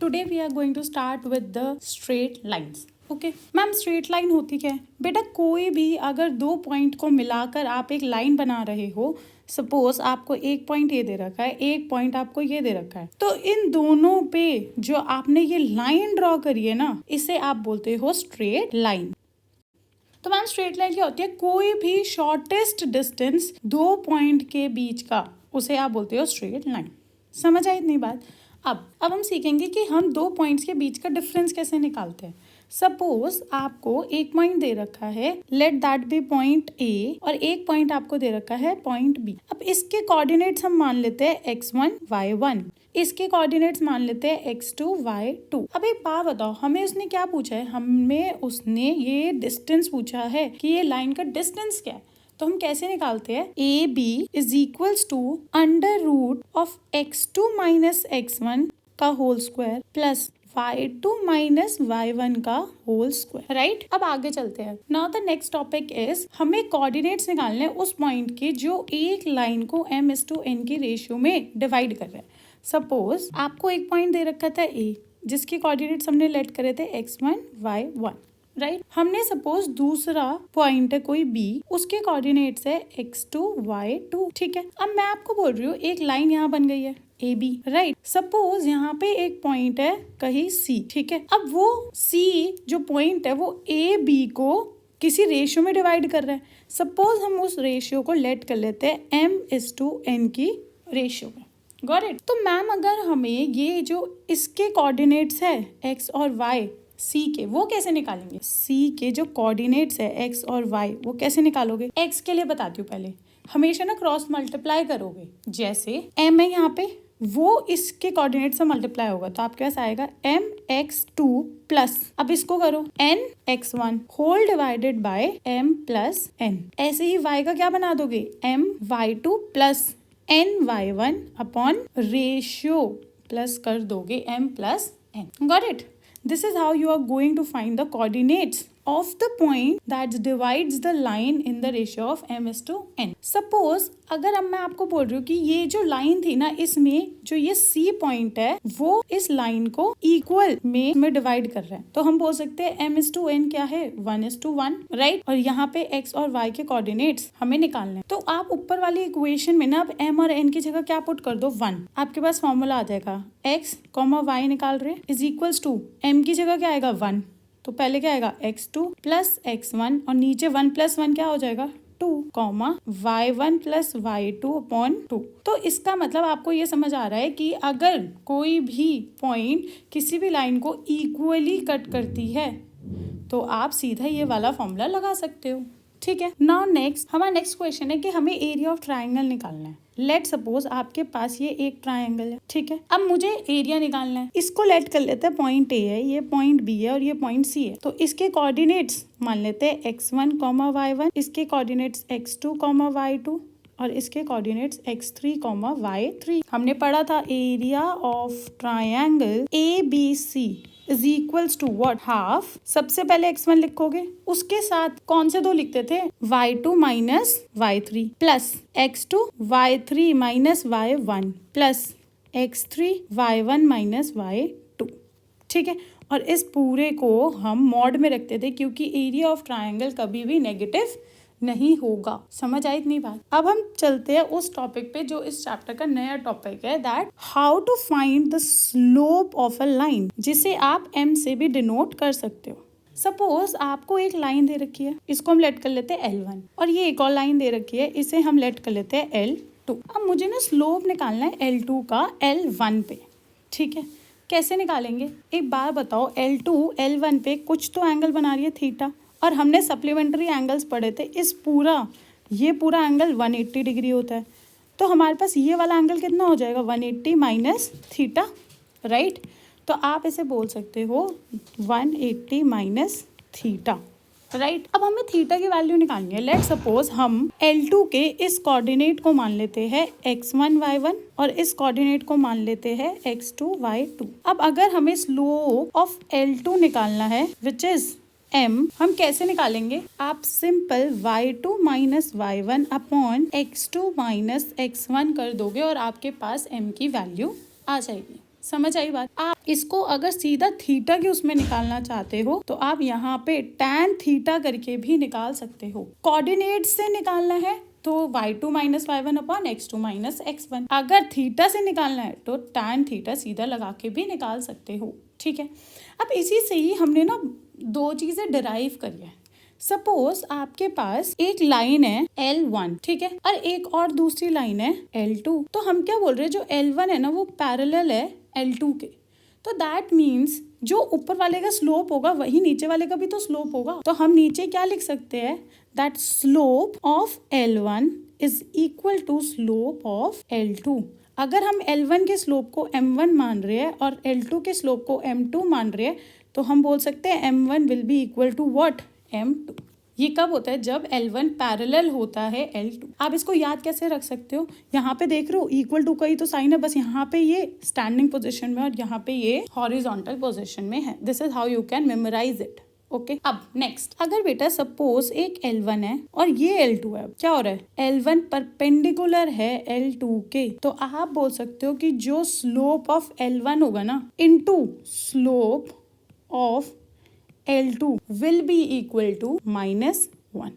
Today we are going to start with the straight lines. Okay ma'am, straight line होती क्या है? बेटा, कोई भी अगर दो पॉइंट को मिलाकर आप एक लाइन बना रहे हो, सपोज आपको एक पॉइंट ये दे रखा है, एक पॉइंट आपको ये दे रखा है, तो इन दोनों पे जो आपने ये लाइन ड्रॉ करी है ना, इसे आप बोलते हो स्ट्रेट लाइन। तो मैम, स्ट्रेट लाइन क्या होती है? कोई भी शॉर्टेस्ट डिस्टेंस दो पॉइंट के बीच का, उसे आप बोलते हो स्ट्रेट लाइन। समझ आई इतनी बात? अब हम सीखेंगे कि हम दो पॉइंट्स के बीच का डिफरेंस कैसे निकालते हैं। सपोज आपको एक पॉइंट दे रखा है, let that be point A, और एक पॉइंट आपको दे रखा है पॉइंट बी। अब इसके कोऑर्डिनेट्स हम मान लेते हैं x1 y1, इसके कोऑर्डिनेट्स मान लेते हैं x2 y2। अब एक बात बताओ, हमें उसने क्या पूछा है? हमें उसने ये डिस्टेंस पूछा है कि ये लाइन का डिस्टेंस क्या है। तो हम कैसे निकालते हैं? A B is equals to under root of x2 minus x1 का whole square plus y2 minus y1 का होल स्क्वायर। राइट, अब आगे चलते हैं। Now the next topic is, हमें कोऑर्डिनेट्स निकालने उस पॉइंट के जो एक लाइन को m/n की रेशियो में डिवाइड कर रहे हैं। सपोज आपको एक पॉइंट दे रखा था ए, जिसके कोऑर्डिनेट्स हमने लेट करे थे x1 y1। राइट, हमने सपोज दूसरा पॉइंट है कोई बी, उसके कोऑर्डिनेट्स है x2 y2। ठीक है, अब मैं आपको बोल रही हूँ एक लाइन यहाँ बन गई है ए बी। राइट, सपोज यहाँ पे एक पॉइंट है कहीं सी। ठीक है, अब वो सी जो पॉइंट है वो ए बी को किसी रेशियो में डिवाइड कर रहा है। सपोज हम उस रेशियो को लेट कर लेते हैं m/n की रेशियो में। Got it? तो मैम, अगर हमें ये जो इसके कोऑर्डिनेट्स है x और y सी के, वो कैसे निकालेंगे? सी के जो कोऑर्डिनेट्स है x और y, वो कैसे निकालोगे? x के लिए बताती हूँ पहले, हमेशा ना क्रॉस मल्टीप्लाई करोगे। जैसे m है यहाँ पे, वो इसके कोऑर्डिनेट से मल्टीप्लाई होगा, तो आपके पास आएगा mx2 प्लस, अब इसको करो nx1 whole divided by m plus n। ऐसे ही y का क्या बना दोगे? my2 plus ny1 upon ratio plus कर दोगे m plus n। Got it? This is how you are going to find the coordinates of the point that divides the line in the ratio of m/n. Suppose अगर अब मैं आपको बोल रही हूँ कि ये जो लाइन थी ना, इसमें जो ये C पॉइंट है वो इस लाइन को इक्वल में डिवाइड कर रहा है, तो हम बोल सकते हैं m/n क्या है? 1:1। राइट, और यहाँ पे x और y के कोऑर्डिनेट्स हमें निकालने हैं। तो आप ऊपर वाली इक्वेशन में ना अब m और n की जगह क्या पुट कर दो? 1। आपके पास फॉर्मूला आ जाएगा, x, y निकाल रहे हैं इज इक्वल्स टू m की जगह क्या आएगा? 1। तो पहले क्या आएगा? x2 प्लस x1, और नीचे 1 प्लस 1 क्या हो जाएगा? 2, y1 प्लस y2 अपॉन 2। तो इसका मतलब आपको ये समझ आ रहा है कि अगर कोई भी पॉइंट किसी भी लाइन को इक्वली कट करती है तो आप सीधा ये वाला फॉर्मूला लगा सकते हो। ठीक है, नाउ नेक्स्ट, हमारा नेक्स्ट क्वेश्चन है कि हमें एरिया ऑफ ट्राइंगल निकालना है। लेट सपोज आपके पास ये एक ट्राइंगल है। ठीक है, अब मुझे एरिया निकालना है। इसको लेट कर लेते हैं, पॉइंट ए है, ये पॉइंट बी है और ये पॉइंट सी है। तो इसके कोऑर्डिनेट्स मान लेते हैं x1, y1, इसके कोऑर्डिनेट्स x2, y2 और इसके कोऑर्डिनेट्स x3, y3। हमने पढ़ा था area of triangle ABC is equals to what? Half. सबसे पहले x1 लिखोगे, उसके साथ कौन से दो लिखते थे? y2 minus y3 plus x2 y3 minus y1 plus x3 y1 minus y2। ठीक है, और इस पूरे को हम मॉड में रखते थे क्योंकि एरिया ऑफ ट्राइंगल कभी भी नेगेटिव नहीं होगा। समझ आई इतनी बात? अब हम चलते हैं उस टॉपिक पे जो इस चैप्टर का नया टॉपिक है, that how to find the slope of a line, जिसे आप m से भी डिनोट कर सकते हो। सपोज आपको एक लाइन दे रखी है, इसको हम लेट कर लेते हैं L1, और ये एक और लाइन दे रखी है, इसे हम लेट कर लेते हैं L2। अब मुझे ना स्लोप निकालना है L2 का L1 पे। ठीक है, कैसे निकालेंगे? एक बार बताओ, L2 L1 पे कुछ तो एंगल बना रही है थीटा, और हमने सप्लीमेंट्री एंगल्स पढ़े थे, ये पूरा एंगल 180 डिग्री होता है। तो हमारे पास ये वाला एंगल कितना हो जाएगा? 180 माइनस थीटा। राइट, तो आप इसे बोल सकते हो 180 माइनस थीटा। राइट, अब हमें थीटा की वैल्यू निकालनी है। लेट सपोज हम L2 के इस कोऑर्डिनेट को मान लेते हैं x1 y1 और इस कोऑर्डिनेट को मान लेते हैं x2 y2। अब अगर हमें स्लोप ऑफ L2 निकालना है विच इज m, हम कैसे निकालेंगे? आप simple y2 minus y1 upon x2 minus x1 कर दोगे और आपके पास m की वैल्यू आ जाएगी। समझ आई बात। आप इसको अगर सीधा थीटा के उसमें निकालना चाहते हो तो आप यहाँ पे tan थीटा करके भी निकाल सकते हो। कोऑर्डिनेट से निकालना है तो y2 minus y1 upon x2 minus x1। अगर थीटा से निकालना है तो tan थीटा सीधा लगा के भी निकाल सकते हो। ठीक है, अब इसी से ही हमने ना दो चीजें डिराइव करी है। सपोज आपके पास एक लाइन है L1, ठीक है, और एक और दूसरी लाइन है L2। तो हम क्या बोल रहे हैं, जो L1 है ना वो पैरेलल है L2 के। तो दैट मीन्स जो ऊपर वाले का स्लोप होगा वही नीचे वाले का भी तो स्लोप होगा। तो हम नीचे क्या लिख सकते हैं, that slope of L1 is equal to slope of L2। अगर हम L1 के स्लोप को M1 मान रहे हैं और L2 के स्लोप को M2 मान रहे हैं तो हम बोल सकते हैं M1 will be equal to what, M2। ये कब होता है, जब L1 पैरेलल होता है L2। आप इसको याद कैसे रख सकते हो, यहाँ पे देख रहे हो इक्वल टू का ही तो साइन है, बस यहाँ पे ये स्टैंडिंग पोजीशन में और यहाँ पे ये हॉरिजॉन्टल पोजीशन में है। This is how you can memorise it. Okay, अब नेक्स्ट, अगर बेटा सपोज एक L1 है और ये L2 है, क्या हो रहा है, L1 परपेंडिकुलर है L2 के, तो आप बोल सकते हो कि जो स्लोप ऑफ L1 होगा ना into slope of L2 will be equal to -1।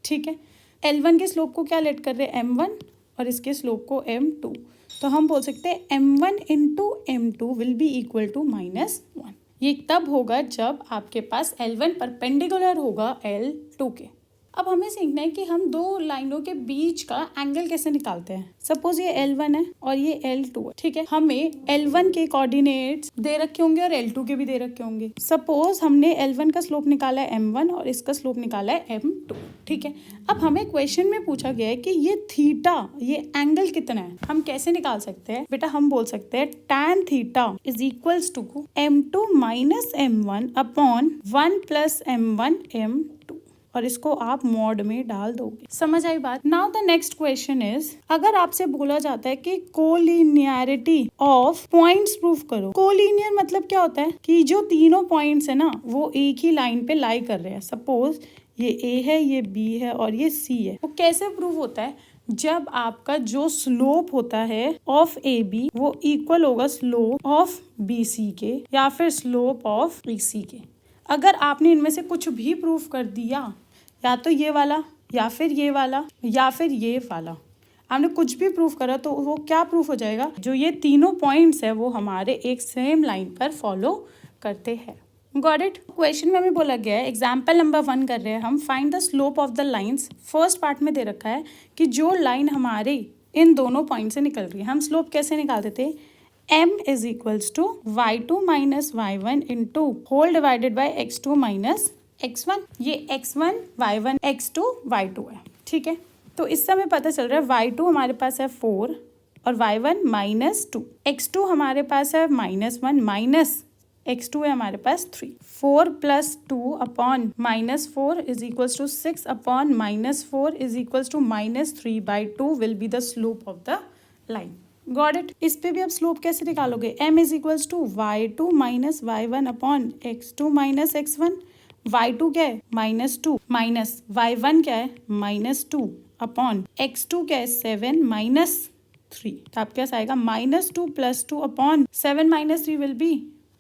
ठीक है, L1 के स्लोप को क्या लेट कर रहे हैं, M1, और इसके स्लोप को M2। तो हम बोल सकते हैं M1 into M2 will be equal to -1। ये तब होगा जब आपके पास L1 परपेंडिकुलर होगा L2 के। अब हमें सीखना है कि हम दो लाइनों के बीच का एंगल कैसे निकालते हैं। सपोज ये L1 है और ये L2 है, ठीक है, हमें L1 के कोऑर्डिनेट्स दे रखे होंगे और L2 के भी दे रखे होंगे। सपोज हमने L1 का स्लोप निकाला है M1 और इसका स्लोप निकाला है M2। ठीक है, अब हमें क्वेश्चन में पूछा गया है कि ये थीटा, ये एंगल कितना है, हम कैसे निकाल सकते हैं। बेटा हम बोल सकते हैं tan theta is equals to M2 minus M1 upon 1 plus M1 M2, और इसको आप मॉड में डाल दोगे। समझ आई बात। Now the next question is, अगर आपसे बोला जाता है कि कोलिनियरिटी ऑफ पॉइंट्स प्रूफ करो। कोलिनियर मतलब क्या होता है कि जो तीनों पॉइंट्स है ना वो एक ही लाइन पे लाई कर रहे हैं। सपोज ये A है, ये B है और ये C है। वो कैसे प्रूफ होता है, जब आपका जो स्लोप होता है ऑफ AB वो इक्वल होगा स्लोप ऑफ BC के या फिर स्लोप ऑफ EC के। अगर आपने इनमें से कुछ भी प्रूफ कर दिया, या तो ये वाला या फिर ये वाला या फिर ये वाला, आपने कुछ भी प्रूफ करा तो वो क्या प्रूफ हो जाएगा, जो ये तीनों पॉइंट्स है वो हमारे एक सेम लाइन पर फॉलो करते हैं। Got it. क्वेश्चन में हमें बोला गया है, एग्जाम्पल नंबर 1 कर रहे हैं हम, find the slope of the lines. First part में दे रखा है कि जो लाइन हमारे इन दोनों पॉइंट से निकल रही है, हम स्लोप कैसे निकालते थे, M is equals to y2 minus y1 into whole divided by x2 minus x1। ये x1 y1 x2 y2 है। ठीक है, तो इससे हमें पता चल रहा है y2 हमारे पास है 4 और y1 -2, x2 हमारे पास है -1 माइनस x2 है हमारे पास 3। 4 plus 2 upon -4 is equals to 6 upon -4 is equals to -3/2 will be the slope of the line. Got it. इस पे भी आप स्लोप कैसे निकालोगे, M is equals to y2 minus y1 upon x2 minus x1। y2 क्या है, -2 minus y1 क्या है, -2 अपॉन x2 क्या है, 7 माइनस 3। तो आपके पास आएगा -2 plus 2 upon 7 minus 3 will be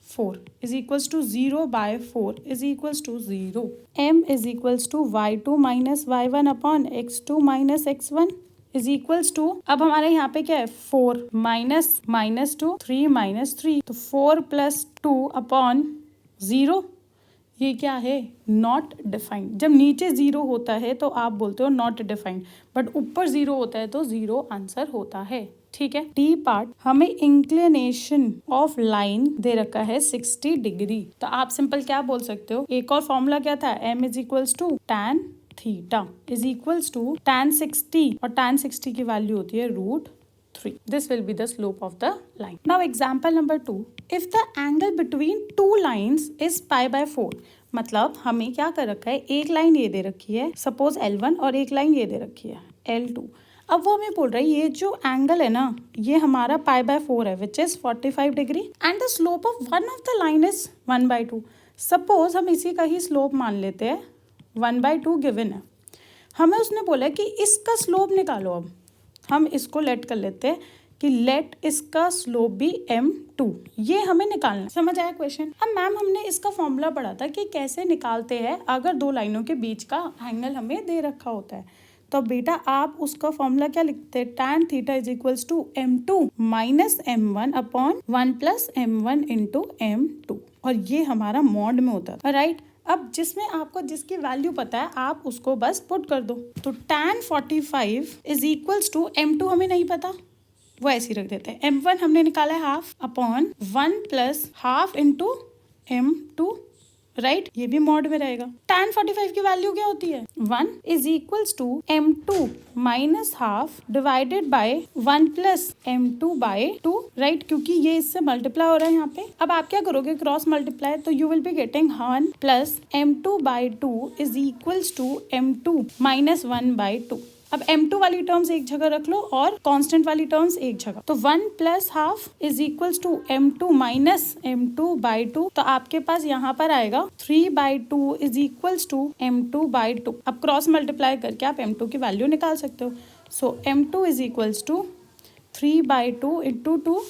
4 is equals to 0/4 is equals to 0। M is equals to y2 minus y1 upon x2 minus x1 is equals to, अब हमारे यहाँ पे क्या है 4 माइनस 2 3 माइनस 3, तो 4 प्लस 2 अपॉन 0। ये क्या है, नॉट डिफाइंड। जब नीचे 0 होता है तो आप बोलते हो नॉट डिफाइंड, बट ऊपर 0 होता है तो 0 आंसर होता है। ठीक है, डी पार्ट हमें इंक्लिनेशन ऑफ लाइन दे रखा है 60 डिग्री। तो आप सिंपल क्या बोल सकते हो, एक और फॉर्मूला क्या था, M is equals to tan theta is equals to tan 60, और tan 60 की वैल्यू होती है √3। This will be the slope of the line. Now example number 2, if the angle between two lines is π/4। मतलब हमें क्या कर रखा है, एक लाइन ये दे रखी है सपोज L1 और एक लाइन ये दे रखी है L2। अब वो हमें बोल रहा है ये जो एंगल है ना ये हमारा π/4 है which is 45 degree and the slope of one of the line is 1/2। Suppose हम इसी का ही स्लोप मान लेते हैं 1/2 गिवन है। हमें उसने बोला कि इसका स्लोप निकालो। अब हम इसको लेट कर लेते हैं कि लेट इसका स्लोप भी m2, ये हमें निकालना है। समझ आया क्वेश्चन? अब मैम हमने इसका फॉर्मूला पढ़ा था कि कैसे निकालते हैं अगर दो लाइनों के बीच का एंगल हमें दे रखा होता है। तो बेटा आप उसका फॉर्मूला क्या लिखते हैं? tan theta is equals to m2 minus m1 upon 1 plus m1 into m2, और ये हमारा मॉड में होता है, राइट। अब जिसमें आपको जिसकी वैल्यू पता है आप उसको बस पुट कर दो। तो tan 45 is equals to m2 हमें नहीं पता, वो ऐसे ही रख देते हैं। m1 हमने निकाला है half upon 1 plus half into m2, right, ये भी मॉड में रहेगा। tan 45 की वैल्यू क्या होती है? 1 is equals to m2 minus half divided by 1 plus m2 by 2, right, क्योंकि ये इससे मल्टीप्लाई हो रहा है यहाँ पे। अब आप क्या करोगे? क्रॉस मल्टीप्लाई, तो you will be getting 1 plus m2 by 2 is equals to m2 minus 1 by 2। अब m2 वाली टर्म्स एक जगह रख लो और कांस्टेंट वाली टर्म्स एक जगह। तो 1 plus half is equals to m2 minus m2 by 2, तो आपके पास यहाँ पर आएगा 3/2 is equals to m2 by 2। अब क्रॉस मल्टीप्लाई करके आप m2 की वैल्यू निकाल सकते हो। So m2 is equals to 3/2 into 2,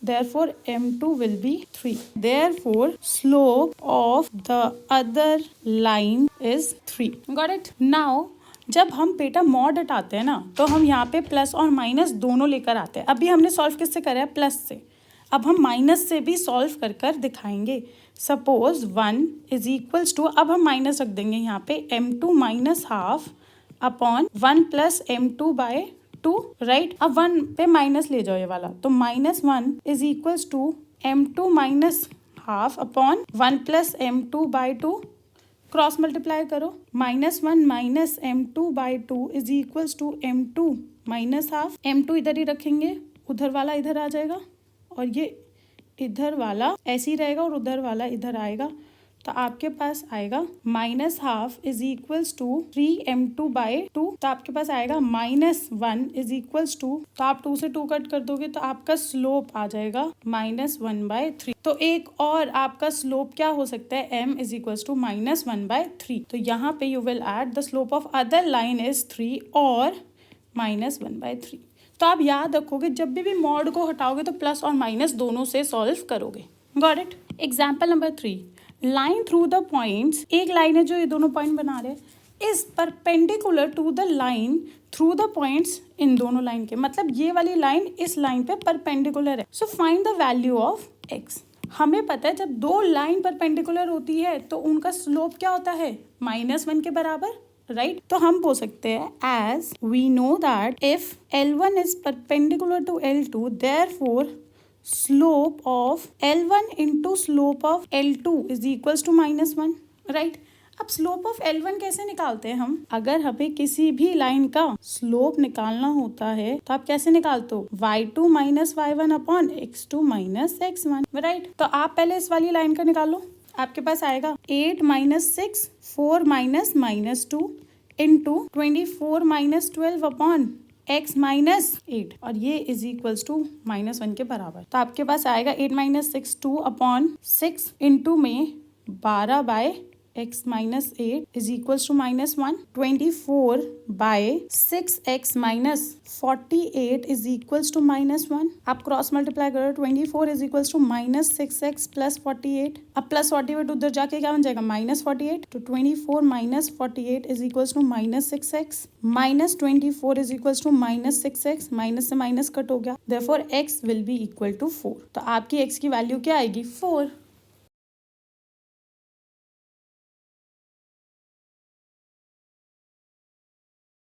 therefore m2 will be 3, therefore slope of the other line is 3। got it? now जब हम बेटा मॉड हटाते हैं ना, तो हम यहाँ पे प्लस और माइनस दोनों लेकर आते हैं। अभी हमने सॉल्व किससे करा है? प्लस से। अब हम माइनस से भी सॉल्व कर कर दिखाएंगे। सपोज 1 इज इक्वल्स टू, अब हम माइनस रख देंगे यहाँ पे m2 minus half upon 1 plus m2 by 2, right. अब 1 पे माइनस ले जाओ ये वाला, तो minus 1 is equals to m2 minus half upon 1 plus m2 by 2, cross multiply करो। -1 minus m2 by 2 is equals to m2 minus half. m2 इधर ही रखेंगे, उधर वाला इधर आ जाएगा, और ये इधर वाला ऐसे ही रहेगा और उधर वाला इधर आएगा। तो आपके पास आएगा minus half is equals to 3m2 by 2, तो आपके पास आएगा -1 इज इक्वल्स टू, तो आप 2 से 2 कट कर दोगे तो आपका स्लोप आ जाएगा -1/3। तो एक और आपका स्लोप क्या हो सकता है? m is equals to -1/3। तो यहाँ पे you will add the slope of other line is 3 और -1/3। तो आप याद रखोगे जब भी मॉड को हटाओगे तो प्लस और माइनस दोनों से सॉल्व करोगे। Got it? Example number 3, line through the points, एक लाइन है जो ये दोनों पॉइंट बना रहे हैं, is perpendicular to the line through the points, इन दोनों लाइन के, मतलब ये वाली लाइन इस लाइन पे परपेंडिकुलर है। So find the value of x। हमें पता है जब दो लाइन परपेंडिकुलर होती है तो उनका स्लोप क्या होता है? -1 के बराबर, राइट। तो हम बोल सकते हैं as we know that if L1 is perpendicular to L2, therefore slope of L1 into slope of L2 is equals to -1, right. अब स्लोप ऑफ L1 कैसे निकालते हैं हम? अगर हमें किसी भी लाइन का स्लोप निकालना होता है तो आप कैसे निकालते हो? y2 minus y1 upon x2 minus x1, right. तो आप पहले इस वाली लाइन का निकालो। आपके पास आएगा 8 minus 6, 4 minus -2 into 24 minus 12 upon x minus 8, और ये इज इक्वल्स टू -1 के बराबर। तो आपके पास आएगा 8 माइनस 6 2 अपॉन 6 इंटू में 12 by x minus 8 is equals to -1, 24 by 6x minus 48 is equals to -1। आप क्रॉस मल्टीप्लाई करो, 24 is equals to -6x plus 48। अब प्लस 48 उधर जाके क्या बन जाएगा? -48। तो 24 minus 48 is equals to -6x, minus 24 is equals to -6x, minus से माइनस कट हो गया, therefore x will be equal to 4। तो आपकी x की वैल्यू क्या आएगी? 4।